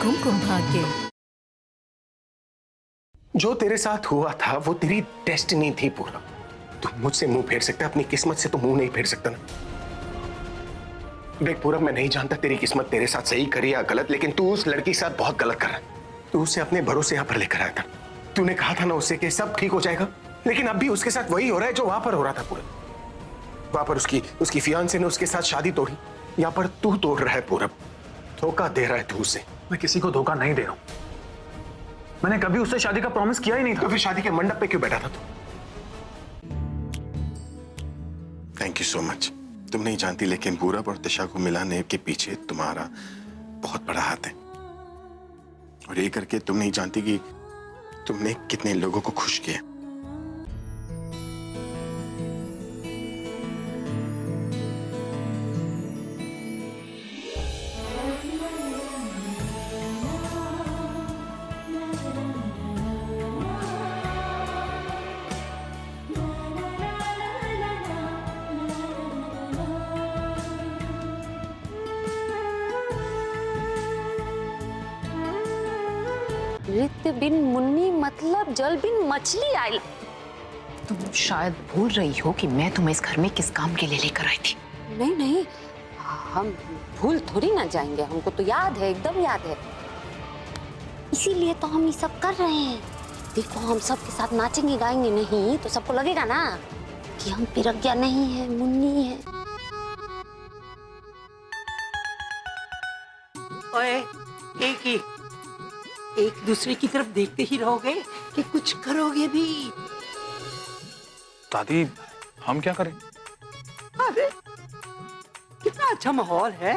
कुमकुम भाग्य। जो तेरे साथ हुआ था वो तेरी डेस्टिनी थी पूरा। तू मुझसे मुंह फेर सकता, अपनी किस्मत से तो मुंह नहीं फेर सकता ना। देख पूरब, मैं नहीं जानता तेरी किस्मत तेरे साथ सही करी या गलत, लेकिन तू उस लड़की के साथ बहुत गलत कर रहा है। तू उसे अपने भरोसे यहाँ पर लेकर आया था। तूने कहा था ना उससे कि सब ठीक हो जाएगा, लेकिन अब भी उसके साथ वही हो रहा है जो वहां पर हो रहा था। पूरब, वहां पर उसकी फियांसे ने उसके साथ शादी तोड़ी, यहाँ पर तू तोड़ रहा है। पूरब, धोखा दे रहा है तू उसे। मैं किसी को धोखा नहीं दे रहा हूं। मैंने कभी उससे शादी का प्रॉमिस किया ही नहीं था। तो फिर शादी के मंडप पे क्यों बैठा था तू? Thank you so much. तुम नहीं जानती, लेकिन पूरब और दिशा को मिलाने के पीछे तुम्हारा बहुत बड़ा हाथ है। और ये करके तुम नहीं जानती कि तुमने कितने लोगों को खुश किया। रित बिन मुन्नी मतलब जल बिन मछली आयल। तुम शायद भूल रही हो कि मैं तुम्हें इस घर में किस काम के लिए लेकर आई थी। नहीं नहीं, हम भूल थोड़ी ना जाएंगे, हमको तो याद है, एकदम याद है। इसीलिए तो हम ये सब कर रहे हैं। देखो, हम सबके साथ नाचेंगे गाएंगे नहीं तो सबको लगेगा ना कि हम पिरज्ञा नहीं है, मुन्नी है। ओए, एक दूसरे की तरफ देखते ही रहोगे कि कुछ करोगे भी? दादी, हम क्या करें? अरे कितना अच्छा माहौल है?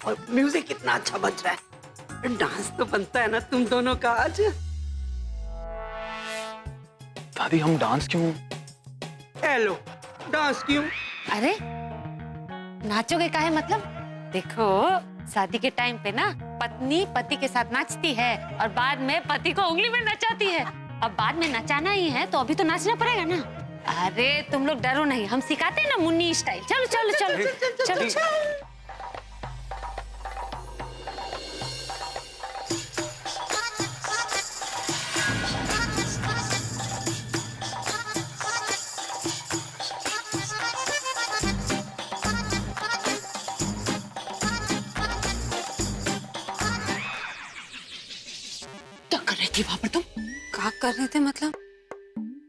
और म्यूजिक कितना अच्छा बज रहा है। डांस तो बनता है ना तुम दोनों का आज। दादी, हम डांस क्यों? हेलो, डांस क्यों? अरे नाचोगे काहे मतलब? देखो, शादी के टाइम पे ना पत्नी पति के साथ नाचती है और बाद में पति को उंगली में नचाती है। अब बाद में नचाना ही है तो अभी तो नाचना पड़ेगा ना। अरे तुम लोग डरो नहीं, हम सिखाते हैं ना मुन्नी स्टाइल। चलो चलो चलो चलो चलो। वहां पर तुम क्या कर रहे थे मतलब?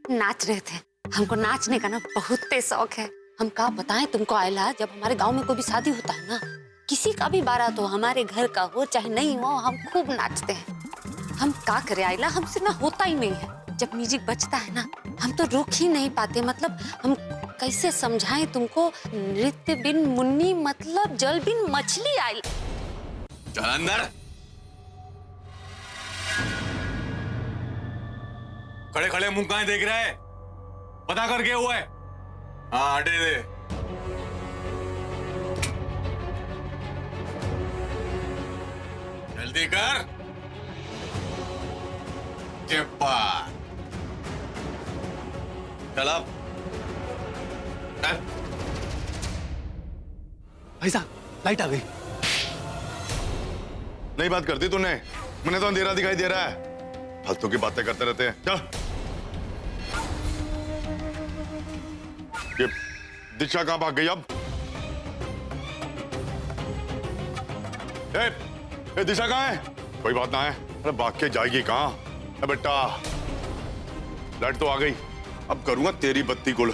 नाच रहे थे। हमको नाचने का ना बहुत शौक है। हम क्या बताएं तुमको आयला, जब हमारे गांव में कोई भी शादी होता है ना, किसी का भी बारात हो, हमारे घर का हो चाहे नहीं हो, हम खूब नाचते हैं। हम क्या करें आयला, हमसे ना होता ही नहीं है। जब म्यूजिक बजता है ना, हम तो रुक ही नहीं पाते। मतलब हम कैसे समझाएं तुमको? नृत्य बिन मुन्नी मतलब जल बिन मछली आयल। चल अंदर। खड़े खड़े मुंह कहां देख रहा है? पता कर क्या हुआ है? हाँ, हटे दे। जल्दी कर। चप्पा। चल अब। चल। भाई साहब, लाइट आ गई। नहीं बात करती तूने? मैंने तो अंधेरा दिखाई दे रहा है। फालतू की बातें करते रहते हैं। चल। ये दिशा कहां भाग गई अब? ए, दिशा कहां है? कोई बात ना है। अरे भाग के जाएगी कहां? बेटा, लाइट तो आ गई। अब करूंगा तेरी बत्ती गुल।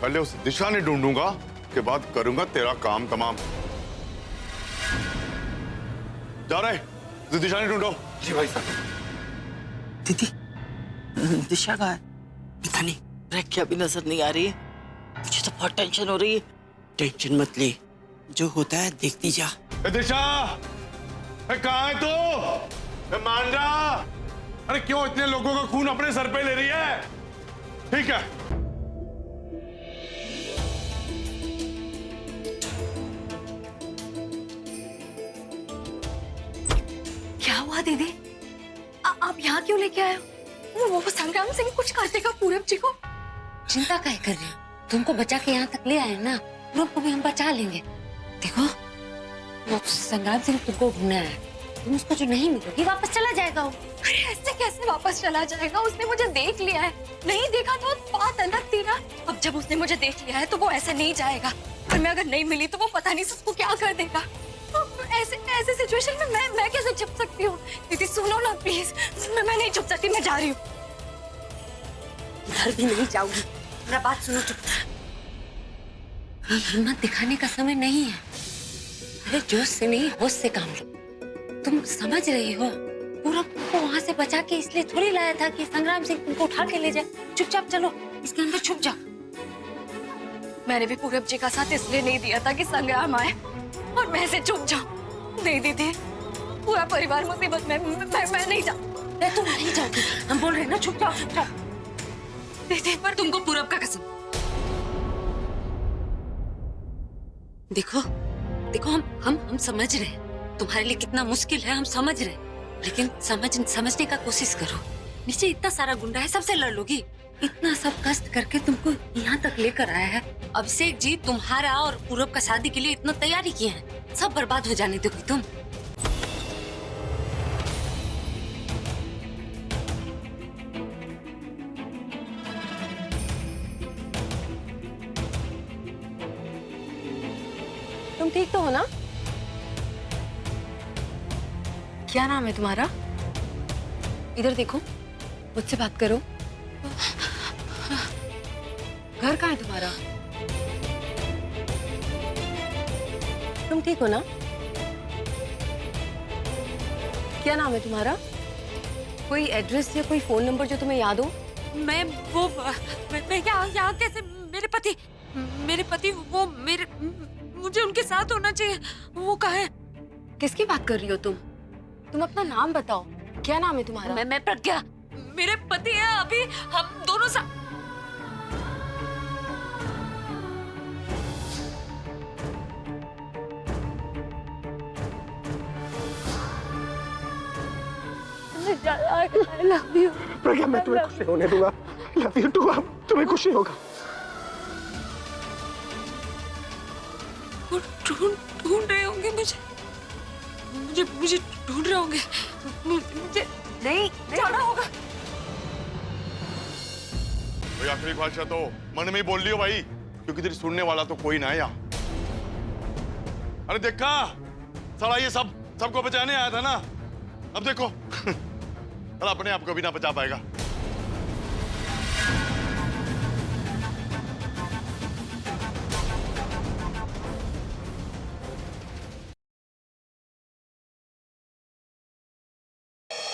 पहले उस दिशा ने ढूंढूंगा, के बाद करूंगा तेरा काम तमाम। जा रहे, दिशा ने ढूंढो। जी भाई साहब। दीदी, दिशा कहाँ है? पता नहीं, प्रज्ञा भी नजर नहीं आ रही है। मुझे तो बहुत टेंशन हो रही है। टेंशन मत ले, जो होता है देखती जा। दिशा, कहाँ है तू? मान जा। अरे क्यों इतने लोगों का खून अपने सर पे ले रही है? ठीक है। क्या हुआ दीदी? आप यहाँ क्यों लेके आए हो? वो संग्राम सिंह कुछ कर देगा पूरब जी को। चिंता काहे कर रहे हो? तुमको बचा के यहाँ तक ले आए ना, पूरब को भी हम बचा लेंगे। देखो, वो संग्राम सिंह तुमको ढूंढना है। तुम उसको जो नहीं मिलोगी वापस चला जाएगा वो। अरे ऐसे कैसे वापस चला जाएगा? उसने मुझे देख लिया है। नहीं देखा तो बात अलग थी ना। अब जब उसने मुझे देख लिया है तो वो ऐसे नहीं जाएगा। और मैं अगर नहीं मिली तो वो पता नहीं उसको क्या कर देगा। तो ऐसे ऐसे सिचुएशन में मैं कैसे छुप सकती हूँ? दीदी सुनो ना प्लीज, मैं नहीं छुप सकती, मैं जा रही हूँ। घर भी नहीं जाऊंगी। मेरा बात सुनो चुपचाप। ये हिम्मत दिखाने का समय नहीं है। अरे जोश से नहीं होश से काम लो। तुम समझ रही हो, पूरब को वहां से बचा के इसलिए थोड़ी लाया था कि संग्राम सिंह तुमको उठा के ले जाए। चुपचाप चलो, इसके अंदर छुप जाओ। मैंने भी पूरब जी का साथ इसलिए नहीं दिया था कि संग्राम आए और मैं ऐसे चुप जाऊं। नहीं दीदी, पूरा परिवार मुसीबत में, मैं नहीं जाऊं। तुम नहीं जाओगी, हम बोल रहे हैं ना, छुप जाओ चुपचाप। दीदी पर तुमको पूरब का कसम। देखो देखो, हम समझ रहे हैं तुम्हारे लिए कितना मुश्किल है, हम समझ रहे हैं, लेकिन समझने का कोशिश करो। नीचे इतना सारा गुंडा है, सबसे लड़ लोगी? इतना सब कष्ट करके तुमको यहाँ तक लेकर आया है। अभिषेक जी तुम्हारा और पूरब का शादी के लिए इतना तैयारी किए हैं, सब बर्बाद हो जाने दोगी तुम? तुम ठीक तो हो ना? क्या नाम है तुम्हारा? इधर देखो, मुझसे बात करो। घर कहाँ है तुम्हारा? तुम ठीक हो ना? क्या नाम है तुम्हारा? कोई एड्रेस या कोई फोन नंबर जो तुम्हें याद हो? मैं यहाँ कैसे? मेरे पति वो मुझे उनके साथ होना चाहिए। वो कहाँ है? किसकी बात कर रही हो तुम? तुम अपना नाम बताओ, क्या नाम है तुम्हारा? मैं प्रज्ञा। मेरे पति है, अभी हम दोनों I love you. प्रज्ञा, मैं तुम्हें खुश नहीं होने दूंगा। Love you too. अब तुम्हें खुश नहीं होगा। ढूंढ रहे होंगे मुझे ढूंढ रहे होंगे। मुझे नहीं जाना होगा। भाई आखिरी भाषा तो मन में ही बोल लियो भाई, क्योंकि तेरी सुनने वाला तो कोई ना है यहाँ। अरे देखा साला, ये सबको बचाने आया था ना। अब देखो साला अपने आप को भी ना बचा पाएगा।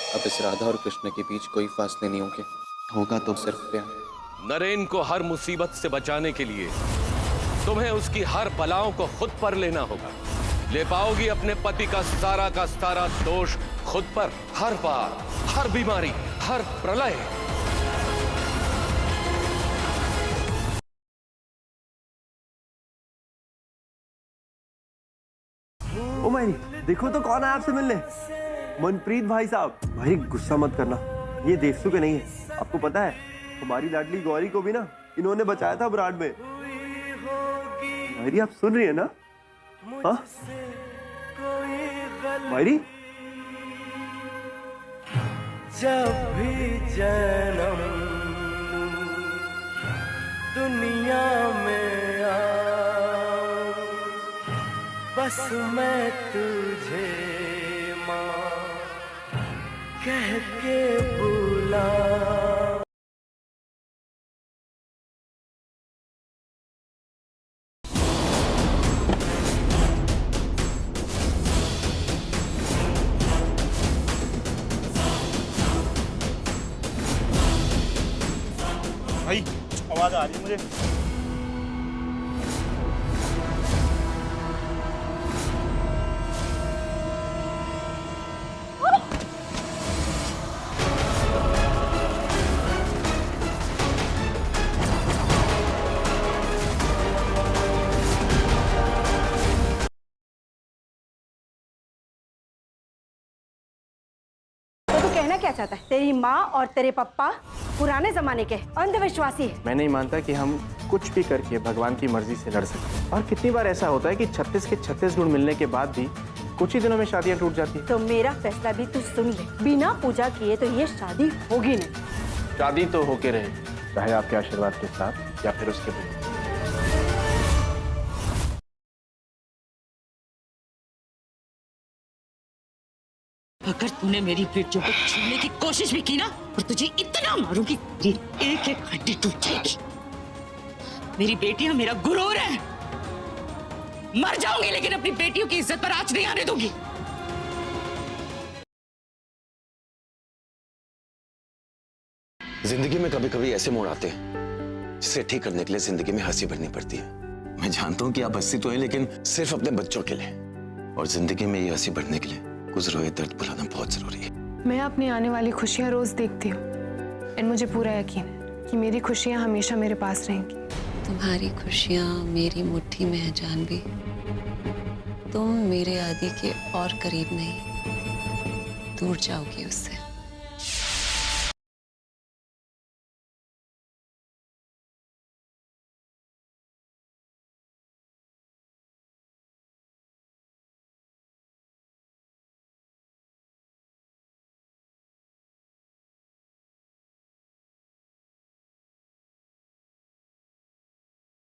अब इस राधा और कृष्ण के बीच कोई फासले नहीं होंगे, होगा तो सिर्फ प्यार। नरेन को हर मुसीबत से बचाने के लिए तुम्हें उसकी हर बलाओं को खुद पर लेना होगा। ले पाओगी अपने पति का सारा दोष खुद पर, हर बार, हर बीमारी, हर प्रलय। ओ मायरी, देखो तो कौन आया आपसे मिलने। मनप्रीत भाई साहब। भाई गुस्सा मत करना, ये देवसू के नहीं है। आपको पता है हमारी लाडली गौरी को भी ना इन्होंने बचाया था ब्राड में। मायरी आप सुन रही है ना? हाँ मायरी, जब भी जन्म दुनिया में आऊं, बस मैं तुझे माँ कह के बुला। भाई आवाज आ रही है मुझे। तो कहना क्या चाहता है? तेरी माँ और तेरे पप्पा पुराने जमाने के अंधविश्वासी है। मैं नहीं मानता कि हम कुछ भी करके भगवान की मर्जी से लड़ सकते हैं। और कितनी बार ऐसा होता है कि 36 के 36 गुण मिलने के बाद भी कुछ ही दिनों में शादियां टूट जाती हैं। तो मेरा फैसला भी तू सुन ले, बिना पूजा किए तो ये शादी होगी नहीं। शादी तो होके रहे, चाहे आपके आशीर्वाद के साथ या फिर उसके बिना। अगर तूने मेरी बेटियों को छूने की कोशिश भी की ना, और तुझे इतना मारूंगी कि एक एक हड्डी टूट जाएगी। मेरी बेटियां मेरा गुरूर है। मर जाऊंगी लेकिन अपनी बेटियों की इज्जत पर आंच नहीं आने दूंगी। जिंदगी में कभी कभी ऐसे मोड़ आते हैं जिसे ठीक करने के लिए जिंदगी में हंसी भरनी पड़ती है। मैं जानता हूं कि आप हंसी तो हैं, लेकिन सिर्फ अपने बच्चों के लिए। और जिंदगी में ये हंसी भरने के लिए गुजरे हुए दर्द भुलाना बहुत जरूरी है। मैं अपनी आने वाली खुशियाँ रोज देखती हूँ, और मुझे पूरा यकीन है कि मेरी खुशियाँ हमेशा मेरे पास रहेंगी। तुम्हारी खुशियाँ मेरी मुट्ठी में है जानवी। तुम मेरे आदि के और करीब नहीं, दूर जाओगी उससे।